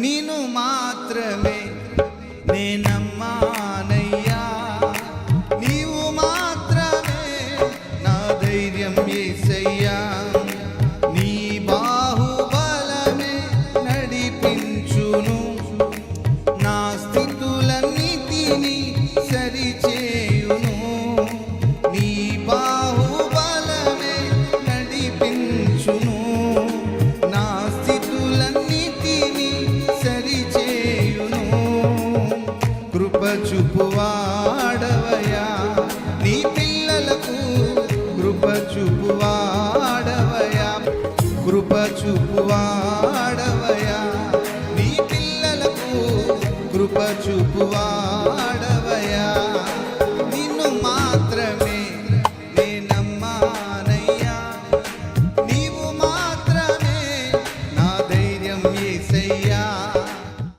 నిన్ను మాత్రమే నేనమ్మానయ్యా, నీవు మాత్రమే నా ధైర్యం యేసయ్యా. నీ బాహుబలమే నడిపించును, నా స్థితులన్నిటినీ సరిచేయును. నీ బాహుబలమే నడిపించును, నా స్థితులన్నిటినీ సరిచేయును. కృప చూపువాడవయ్యా నీ పిల్లలకు, కృప చూపువాడవయ్యా, కృప చూపువాడవయ్యా నీ పిల్లలకు, కృప చూపువాడవయ్యా.